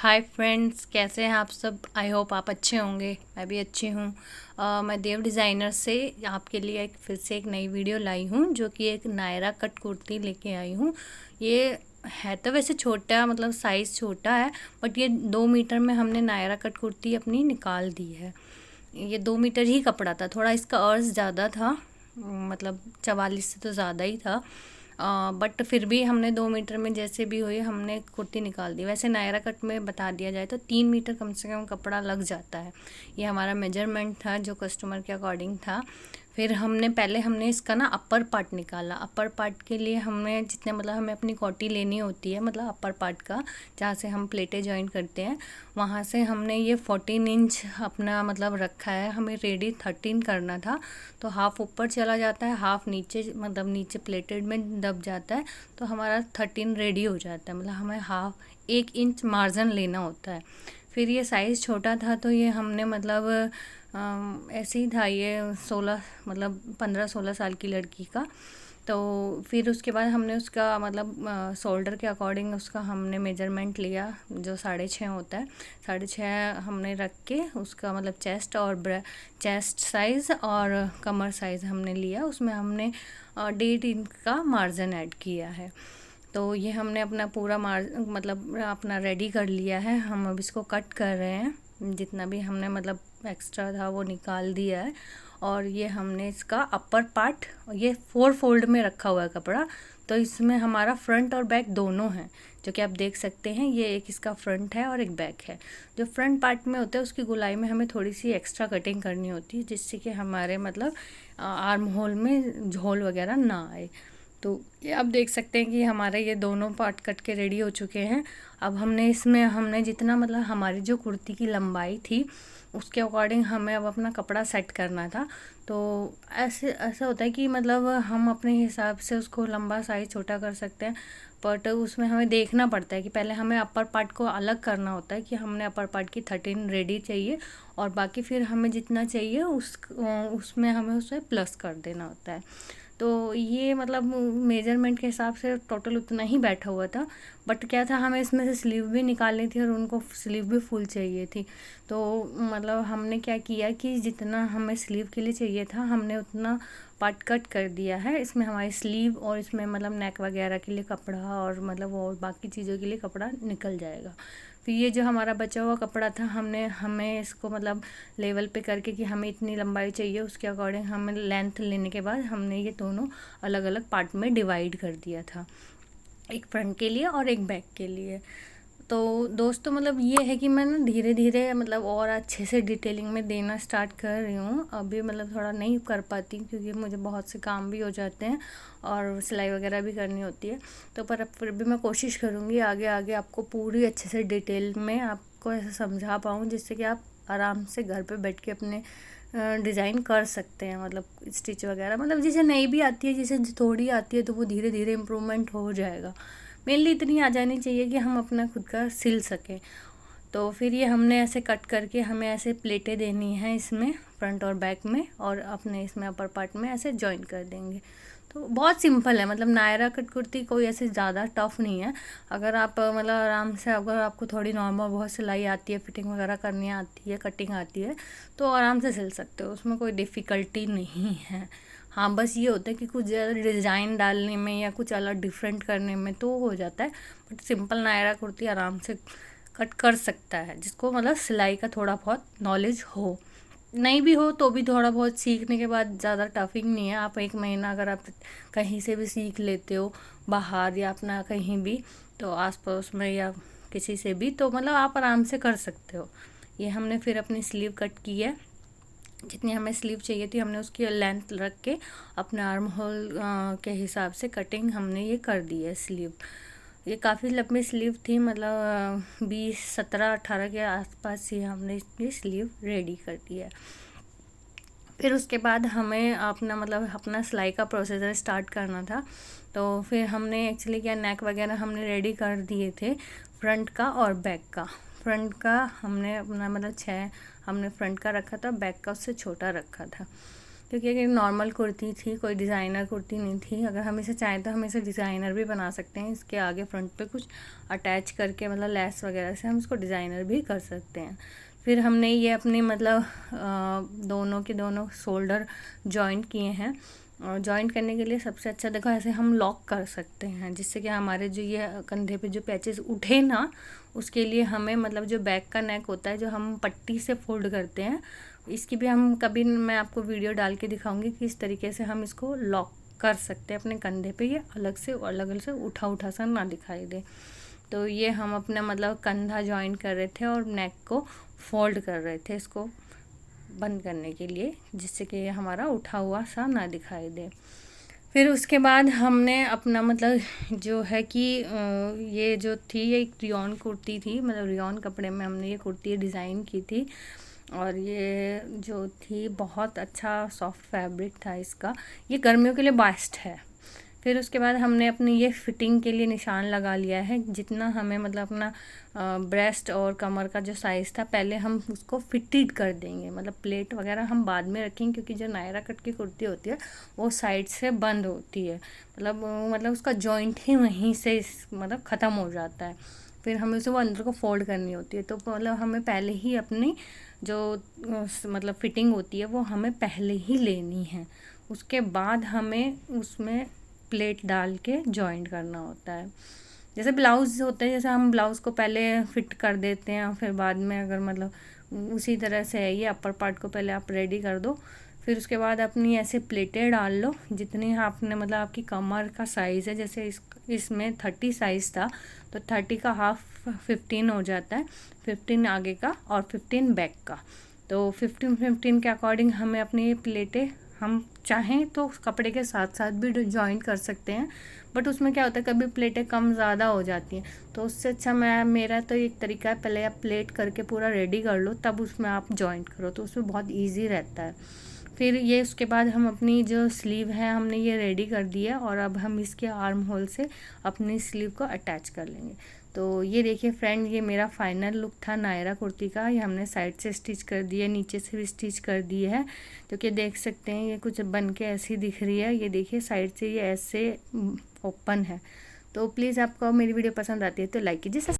Hi friends, कैसे हैं आप सब। आई होप आप अच्छे होंगे। मैं भी अच्छी हूँ। मैं देव डिज़ाइनर से आपके लिए फिर से एक नई वीडियो लाई हूँ, जो कि एक नायरा कट कुर्ती लेके आई हूँ। ये है तो वैसे छोटा, मतलब साइज़ छोटा है, बट ये 2 मीटर में हमने नायरा कट कुर्ती अपनी निकाल दी है। ये 2 मीटर ही कपड़ा था, थोड़ा इसका अर्ज ज़्यादा था, मतलब 44 से तो ज़्यादा ही था। बट फिर भी हमने 2 मीटर में जैसे भी हुई हमने कुर्ती निकाल दी। वैसे नायरा कट में बता दिया जाए तो 3 मीटर कम से कम कपड़ा लग जाता है। ये हमारा मेजरमेंट था जो कस्टमर के अकॉर्डिंग था। फिर हमने इसका ना अपर पार्ट निकाला। अपर पार्ट के लिए हमें जितने, मतलब हमें अपनी कोटी लेनी होती है, मतलब अपर पार्ट का जहाँ से हम प्लेटें जॉइन करते हैं, वहाँ से हमने ये 14 इंच अपना मतलब रखा है। हमें रेडी 13 करना था, तो हाफ ऊपर चला जाता है, हाफ नीचे, मतलब नीचे प्लेटेड में दब जाता है, तो हमारा 13 रेडी हो जाता है। मतलब हमें हाफ 1 इंच मार्जिन लेना होता है। फिर ये साइज़ छोटा था, तो ये हमने मतलब ऐसे ही था ये 16, मतलब 15-16 साल की लड़की का। तो फिर उसके बाद हमने उसका मतलब शोल्डर के अकॉर्डिंग उसका हमने मेजरमेंट लिया, जो 6.5 होता है। 6.5 हमने रख के उसका मतलब चेस्ट साइज़ और कमर साइज़ हमने लिया। उसमें हमने 1.5 इंच का मार्जिन ऐड किया है। तो ये हमने अपना पूरा मतलब अपना रेडी कर लिया है। हम अब इसको कट कर रहे हैं। जितना भी हमने मतलब एक्स्ट्रा था वो निकाल दिया है। और ये हमने इसका अपर पार्ट, ये 4 फोल्ड में रखा हुआ है कपड़ा, तो इसमें हमारा फ्रंट और बैक दोनों हैं, जो कि आप देख सकते हैं। ये एक इसका फ्रंट है और एक बैक है। जो फ्रंट पार्ट में होता है उसकी गोलाई में हमें थोड़ी सी एक्स्ट्रा कटिंग करनी होती है, जिससे कि हमारे मतलब आर्म होल में झोल वगैरह ना आए। तो ये आप देख सकते हैं कि हमारे ये दोनों पार्ट कट के रेडी हो चुके हैं। अब हमने जितना, मतलब हमारी जो कुर्ती की लंबाई थी उसके अकॉर्डिंग हमें अब अपना कपड़ा सेट करना था। तो ऐसे ऐसा होता है कि मतलब हम अपने हिसाब से उसको लंबा साइज छोटा कर सकते हैं, बट उसमें हमें देखना पड़ता है कि पहले हमें अपर पार्ट को अलग करना होता है कि हमने अपर पार्ट की 13 रेडी चाहिए, और बाकी फिर हमें जितना चाहिए उसमें हमें उसे प्लस कर देना होता है। तो ये मतलब मेजरमेंट के हिसाब से टोटल उतना ही बैठा हुआ था। बट क्या था, हमें इसमें से स्लीव भी निकालनी थी और उनको स्लीव भी फुल चाहिए थी। तो मतलब हमने क्या किया कि जितना हमें स्लीव के लिए चाहिए था हमने उतना पार्ट कट कर दिया है। इसमें हमारी स्लीव और इसमें मतलब नेक वगैरह के लिए कपड़ा और मतलब और बाकी चीज़ों के लिए कपड़ा निकल जाएगा। फिर ये जो हमारा बचा हुआ कपड़ा था हमें इसको मतलब लेवल पे करके कि हमें इतनी लंबाई चाहिए, उसके अकॉर्डिंग हमें लेंथ लेने के बाद हमने ये दोनों अलग अलग पार्ट में डिवाइड कर दिया था, एक फ्रंट के लिए और एक बैक के लिए। तो दोस्तों मतलब ये है कि मैं ना धीरे धीरे मतलब और अच्छे से डिटेलिंग में देना स्टार्ट कर रही हूँ। अभी मतलब थोड़ा नहीं कर पाती क्योंकि मुझे बहुत से काम भी हो जाते हैं और सिलाई वगैरह भी करनी होती है। तो पर अब फिर भी मैं कोशिश करूँगी आगे आगे आपको पूरी अच्छे से डिटेल में आपको ऐसे समझा पाऊँ, जिससे कि आप आराम से घर पे बैठ के अपने डिज़ाइन कर सकते हैं। मतलब स्टिच वगैरह, मतलब जिसे नहीं भी आती है, जिसे थोड़ी आती है, तो वो धीरे धीरे इम्प्रूवमेंट हो जाएगा। मेनली इतनी आ जानी चाहिए कि हम अपना खुद का सिल सकें। तो फिर ये हमने ऐसे कट करके हमें ऐसे प्लेटें देनी है इसमें फ्रंट और बैक में, और अपने इसमें अपर पार्ट में ऐसे जॉइन कर देंगे। तो बहुत सिंपल है, मतलब नायरा कट कुर्ती कोई ऐसे ज़्यादा टफ नहीं है। अगर आप मतलब आराम से, अगर आपको थोड़ी नॉर्मल बहुत सिलाई आती है, फिटिंग वगैरह करनी आती है, कटिंग आती है, तो आराम से सिल सकते हो, उसमें कोई डिफ़िकल्टी नहीं है। हाँ, बस ये होता है कि कुछ ज़्यादा डिज़ाइन डालने में या कुछ अलग डिफरेंट करने में तो हो जाता है, बट सिंपल नायरा कुर्ती आराम से कट कर सकता है, जिसको मतलब सिलाई का थोड़ा बहुत नॉलेज हो। नहीं भी हो तो भी थोड़ा बहुत सीखने के बाद ज़्यादा टफिंग नहीं है। आप 1 महीना अगर आप कहीं से भी सीख लेते हो, बाहर या अपना कहीं भी, तो आस पड़ोस में या किसी से भी, तो मतलब आप आराम से कर सकते हो। ये हमने फिर अपनी स्लीव कट की है। जितनी हमें स्लीव चाहिए थी हमने उसकी लेंथ रख के अपने आर्म होल के हिसाब से कटिंग हमने ये कर दी है स्लीव। ये काफ़ी लंबी स्लीव थी, मतलब 20, 17, 18 के आसपास ही हमने इसकी स्लीव रेडी कर दी है। फिर उसके बाद हमें अपना मतलब अपना सिलाई का प्रोसीजर स्टार्ट करना था। तो फिर हमने एक्चुअली क्या, नेक वगैरह हमने रेडी कर दिए थे, फ्रंट का और बैक का। फ्रंट का हमने अपना मतलब 6 हमने फ्रंट का रखा था, बैक का उससे छोटा रखा था। क्योंकि अगर नॉर्मल कुर्ती थी, कोई डिज़ाइनर कुर्ती नहीं थी। अगर हम इसे चाहें तो हम इसे डिज़ाइनर भी बना सकते हैं। इसके आगे फ्रंट पे कुछ अटैच करके मतलब लेस वगैरह से हम इसको डिज़ाइनर भी कर सकते हैं। फिर हमने ये अपने मतलब दोनों के दोनों शोल्डर जॉइंट किए हैं। और जॉइंट करने के लिए सबसे अच्छा देखो ऐसे हम लॉक कर सकते हैं, जिससे कि हमारे जो ये कंधे पे जो पैचेस उठे ना, उसके लिए हमें मतलब जो बैक का नेक होता है जो हम पट्टी से फोल्ड करते हैं, इसकी भी हम कभी मैं आपको वीडियो डाल के दिखाऊंगी कि इस तरीके से हम इसको लॉक कर सकते हैं अपने कंधे पे, ये अलग से उठा सा ना दिखाई दे। तो ये हम अपना मतलब कंधा जॉइंट कर रहे थे और नेक को फोल्ड कर रहे थे इसको बंद करने के लिए, जिससे कि हमारा उठा हुआ सा ना दिखाई दे। फिर उसके बाद हमने अपना मतलब जो है कि ये जो थी ये एक रियॉन कुर्ती थी, मतलब रियॉन कपड़े में हमने ये कुर्ती डिज़ाइन की थी। और ये जो थी बहुत अच्छा सॉफ्ट फैब्रिक था इसका, ये गर्मियों के लिए बेस्ट है। फिर उसके बाद हमने अपनी ये फिटिंग के लिए निशान लगा लिया है, जितना हमें मतलब अपना ब्रेस्ट और कमर का जो साइज़ था पहले हम उसको फिटेड कर देंगे। मतलब प्लेट वगैरह हम बाद में रखेंगे, क्योंकि जो नायरा कट की कुर्ती होती है वो साइड से बंद होती है, मतलब उसका जॉइंट ही वहीं से मतलब ख़त्म हो जाता है। फिर हमें उसे वो अंदर को फोल्ड करनी होती है, तो मतलब हमें पहले ही अपनी जो मतलब फिटिंग होती है वो हमें पहले ही लेनी है। उसके बाद हमें उसमें प्लेट डाल के जॉइंट करना होता है। जैसे ब्लाउज़ होते हैं, जैसे हम ब्लाउज़ को पहले फ़िट कर देते हैं और फिर बाद में अगर मतलब उसी तरह से है ये, अपर पार्ट को पहले आप रेडी कर दो, फिर उसके बाद अपनी ऐसे प्लेटें डाल लो जितनी आपने मतलब आपकी कमर का साइज़ है। जैसे इसमें 30 साइज़ था तो 30 का हाफ 15 हो जाता है, 15 आगे का और 15 बैक का। तो 15 के अकॉर्डिंग हमें अपनी ये प्लेटें हम चाहें तो कपड़े के साथ साथ भी जॉइंट कर सकते हैं, बट उसमें क्या होता है कभी प्लेटें कम ज़्यादा हो जाती हैं, तो उससे अच्छा मेरा तो एक तरीका है पहले आप प्लेट करके पूरा रेडी कर लो, तब उसमें आप जॉइंट करो, तो उसमें बहुत इजी रहता है। फिर ये उसके बाद हम अपनी जो स्लीव है हमने ये रेडी कर दिया, और अब हम इसके आर्म होल से अपनी स्लीव को अटैच कर लेंगे। तो ये देखिए फ्रेंड, ये मेरा फाइनल लुक था नायरा कुर्ती का। ये हमने साइड से स्टिच कर दिया, नीचे से भी स्टिच कर दी है, तो कि देख सकते हैं ये कुछ बन के ऐसी दिख रही है। ये देखिए साइड से ये ऐसे ओपन है। तो प्लीज़ आपको मेरी वीडियो पसंद आती है तो लाइक कीजिए।